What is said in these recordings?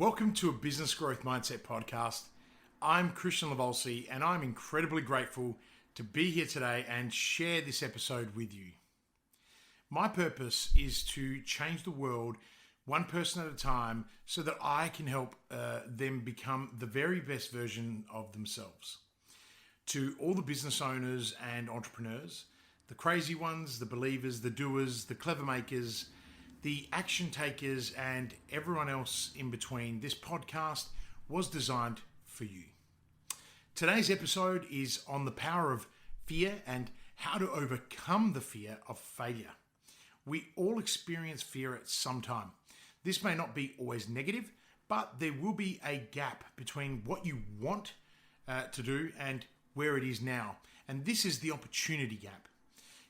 Welcome to a Business Growth Mindset podcast. I'm Kristian Livolsi and I'm incredibly grateful to be here today and share this episode with you. My purpose is to change the world one person at a time so that I can help them become the very best version of themselves. To all the business owners and entrepreneurs, the crazy ones, the believers, the doers, the clever makers, the action takers, and everyone else in between, this podcast was designed for you. Today's episode is on the power of fear and how to overcome the fear of failure. We all experience fear at some time. This may not be always negative, but there will be a gap between what you want to do and where it is now. And this is the opportunity gap.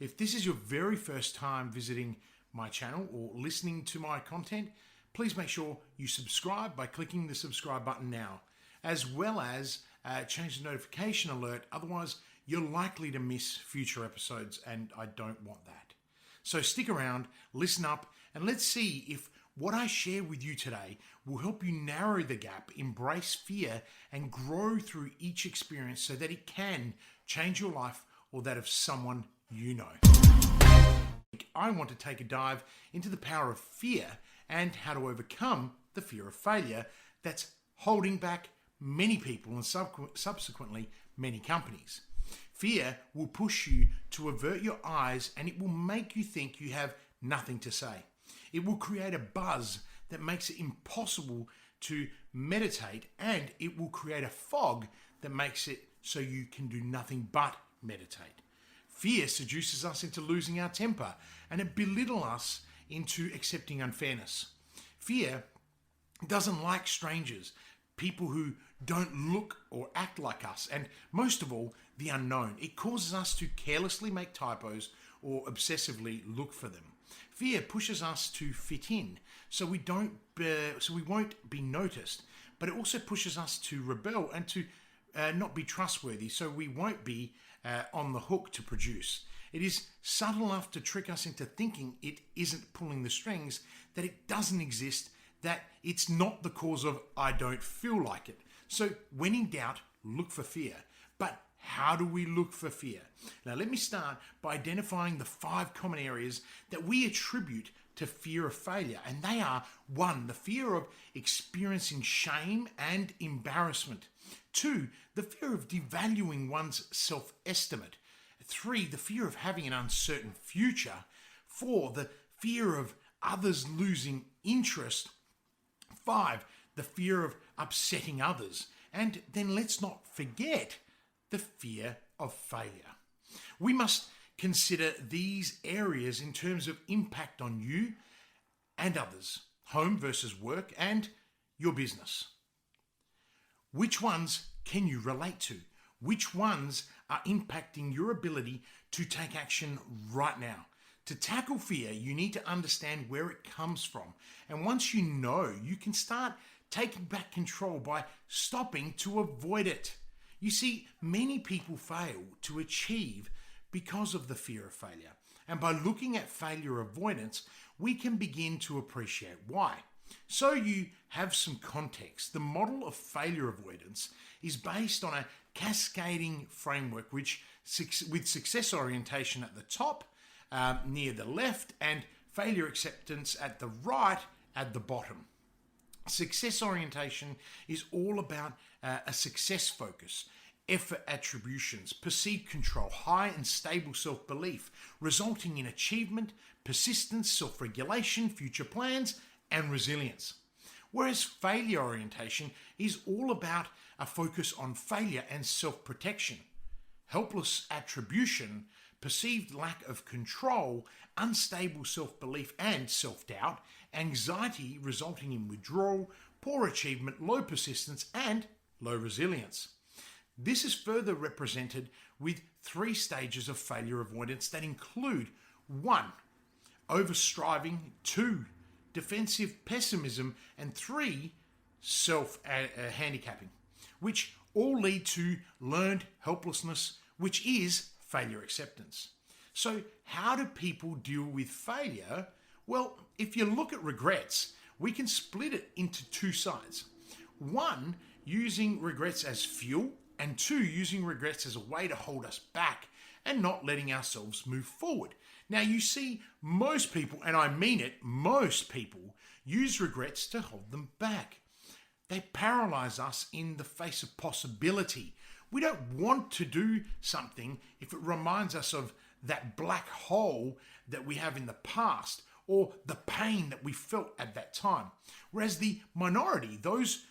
If this is your very first time visiting my channel or listening to my content, please make sure you subscribe by clicking the subscribe button now, as well as change the notification alert. Otherwise, you're likely to miss future episodes, and I don't want that. So stick around, listen up, and let's see if what I share with you today will help you narrow the gap, embrace fear, and grow through each experience so that it can change your life or that of someone you know. I want to take a dive into the power of fear and how to overcome the fear of failure that's holding back many people and subsequently many companies. Fear will push you to avert your eyes and it will make you think you have nothing to say. It will create a buzz that makes it impossible to meditate, and it will create a fog that makes it so you can do nothing but meditate. Fear seduces us into losing our temper, and it belittles us into accepting unfairness. Fear doesn't like strangers, people who don't look or act like us, and most of all, the unknown. It causes us to carelessly make typos or obsessively look for them. Fear pushes us to fit in, so we won't be noticed. But it also pushes us to rebel and to not be trustworthy, so we won't be on the hook to produce. It is subtle enough to trick us into thinking it isn't pulling the strings, that it doesn't exist, that it's not the cause of I don't feel like it. So when in doubt, look for fear. But how do we look for fear? Now let me start by identifying the 5 common areas that we attribute to fear of failure. And they are: 1, the fear of experiencing shame and embarrassment. 2, the fear of devaluing one's self-estimate. 3, the fear of having an uncertain future. 4, the fear of others losing interest. 5, the fear of upsetting others. And then let's not forget the fear of failure. We must consider these areas in terms of impact on you and others, home versus work, and your business. Which ones can you relate to? Which ones are impacting your ability to take action right now? To tackle fear, you need to understand where it comes from. And once you know, you can start taking back control by stopping to avoid it. You see, many people fail to achieve because of the fear of failure. And by looking at failure avoidance, we can begin to appreciate why. So you have some context. The model of failure avoidance is based on a cascading framework with success orientation at the top, near the left, and failure acceptance at the right, at the bottom. Success orientation is all about a success focus, effort attributions, perceived control, high and stable self-belief, resulting in achievement, persistence, self-regulation, future plans, and resilience. Whereas failure orientation is all about a focus on failure and self-protection, helpless attribution, perceived lack of control, unstable self-belief and self-doubt, anxiety resulting in withdrawal, poor achievement, low persistence, and low resilience. This is further represented with 3 stages of failure avoidance that include: 1, overstriving; 2, defensive pessimism; and 3, self-handicapping, which all lead to learned helplessness, which is failure acceptance. So how do people deal with failure? Well, if you look at regrets, we can split it into two sides. One, using regrets as fuel, and two, using regrets as a way to hold us back and not letting ourselves move forward. Now, you see, most people, and I mean it, most people use regrets to hold them back. They paralyze us in the face of possibility. We don't want to do something if it reminds us of that black hole that we have in the past or the pain that we felt at that time. Whereas the minority, those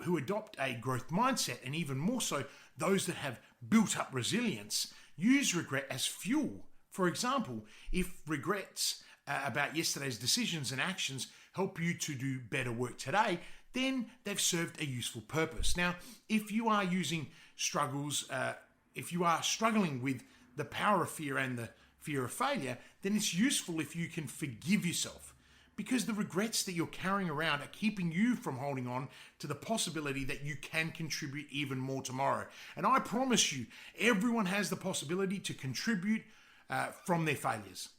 who adopt a growth mindset, and even more so, those that have built up resilience, use regret as fuel. For example, if regrets about yesterday's decisions and actions help you to do better work today, then they've served a useful purpose. Now, if you are struggling with the power of fear and the fear of failure, then it's useful if you can forgive yourself, because the regrets that you're carrying around are keeping you from holding on to the possibility that you can contribute even more tomorrow. And I promise you, everyone has the possibility to contribute from their failures.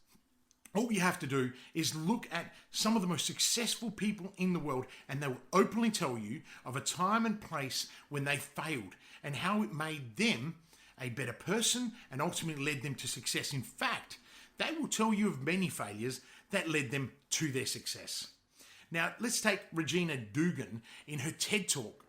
All you have to do is look at some of the most successful people in the world, and they will openly tell you of a time and place when they failed and how it made them a better person and ultimately led them to success. In fact, they will tell you of many failures that led them to their success. Now, let's take Regina Dugan in her TED Talk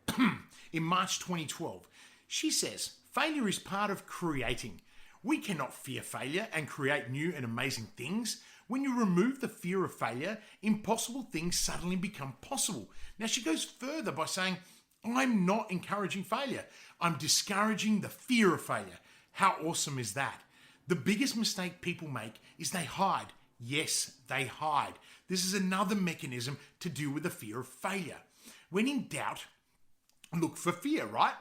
in March 2012. She says, "Failure is part of creating. We cannot fear failure and create new and amazing things. When you remove the fear of failure, impossible things suddenly become possible." Now, she goes further by saying, "I'm not encouraging failure. I'm discouraging the fear of failure." How awesome is that? The biggest mistake people make is they hide. Yes, they hide. This is another mechanism to deal with the fear of failure. When in doubt, look for fear, right?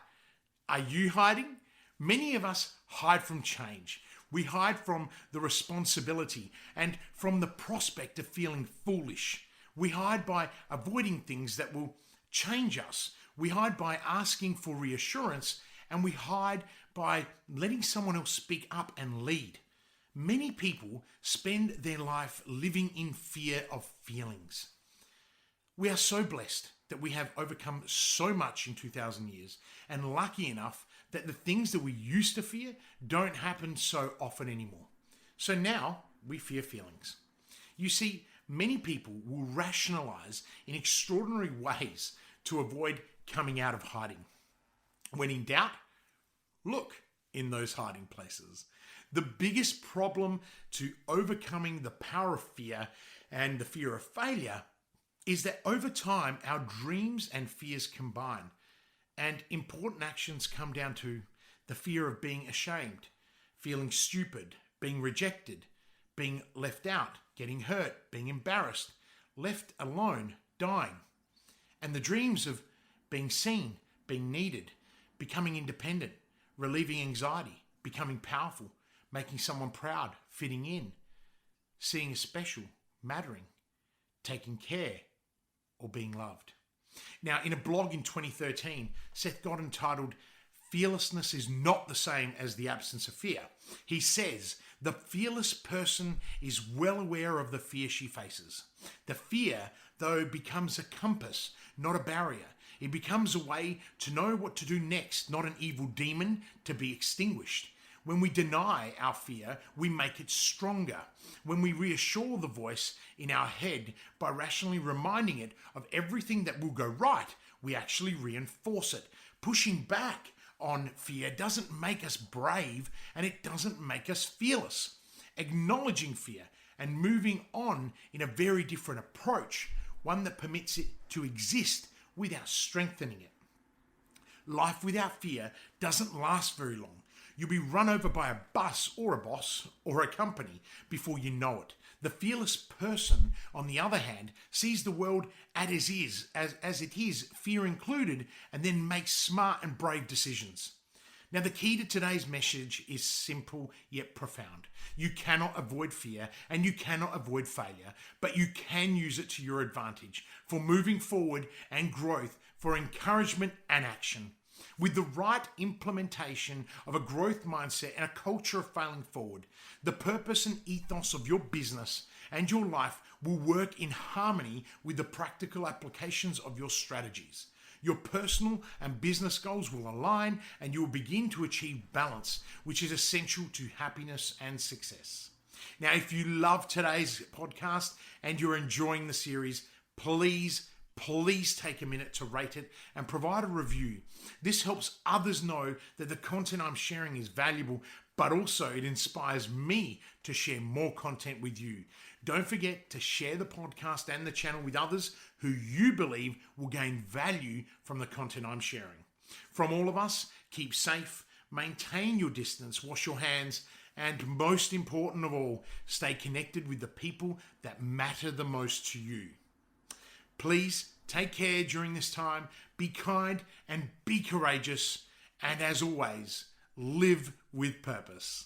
Are you hiding? Many of us hide from change. We hide from the responsibility and from the prospect of feeling foolish. We hide by avoiding things that will change us. We hide by asking for reassurance, and we hide by letting someone else speak up and lead. Many people spend their life living in fear of feelings. We are so blessed that we have overcome so much in 2,000 years, and lucky enough that the things that we used to fear don't happen so often anymore. So now we fear feelings. You see, many people will rationalize in extraordinary ways to avoid coming out of hiding. When in doubt, look in those hiding places. The biggest problem to overcoming the power of fear and the fear of failure is that over time, our dreams and fears combine, and important actions come down to the fear of being ashamed, feeling stupid, being rejected, being left out, getting hurt, being embarrassed, left alone, dying, and the dreams of being seen, being needed, becoming independent, relieving anxiety, becoming powerful, making someone proud, fitting in, seeing as special, mattering, taking care, or being loved. Now, in a blog in 2013, Seth Godin titled, "Fearlessness is not the same as the absence of fear." He says, "The fearless person is well aware of the fear she faces. The fear, though, becomes a compass, not a barrier. It becomes a way to know what to do next, not an evil demon to be extinguished. When we deny our fear, we make it stronger. When we reassure the voice in our head by rationally reminding it of everything that will go right, we actually reinforce it. Pushing back on fear doesn't make us brave, and it doesn't make us fearless. Acknowledging fear and moving on in a very different approach, one that permits it to exist without strengthening it. Life without fear doesn't last very long. You'll be run over by a bus or a boss or a company before you know it. The fearless person, on the other hand, sees the world as it is, fear included, and then makes smart and brave decisions. Now, the key to today's message is simple yet profound. You cannot avoid fear and you cannot avoid failure, but you can use it to your advantage for moving forward and growth, for encouragement and action. With the right implementation of a growth mindset and a culture of failing forward, the purpose and ethos of your business and your life will work in harmony with the practical applications of your strategies. Your personal and business goals will align, and you will begin to achieve balance, which is essential to happiness and success. Now, if you love today's podcast and you're enjoying the series, please take a minute to rate it and provide a review. This helps others know that the content I'm sharing is valuable, but also it inspires me to share more content with you. Don't forget to share the podcast and the channel with others who you believe will gain value from the content I'm sharing. From all of us, keep safe, maintain your distance, wash your hands, and most important of all, stay connected with the people that matter the most to you. Please take care during this time, be kind and be courageous, and as always, live with purpose.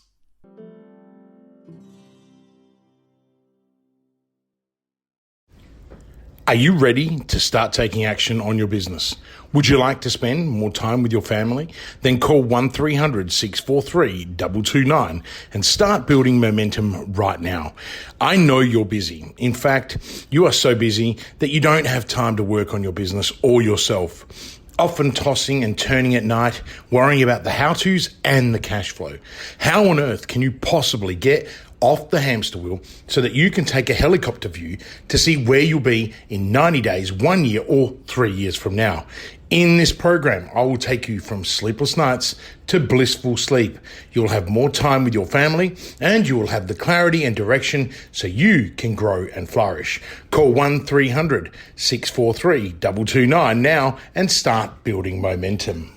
Are you ready to start taking action on your business? Would you like to spend more time with your family? Then call 1-300-643-229 and start building momentum right now. I know you're busy. In fact, you are so busy that you don't have time to work on your business or yourself. Often tossing and turning at night, worrying about the how-tos and the cash flow. How on earth can you possibly get off the hamster wheel so that you can take a helicopter view to see where you'll be in 90 days, 1 year, or 3 years from now? In this program, I will take you from sleepless nights to blissful sleep. You'll have more time with your family and you will have the clarity and direction so you can grow and flourish. Call 1-300-643-229 now and start building momentum.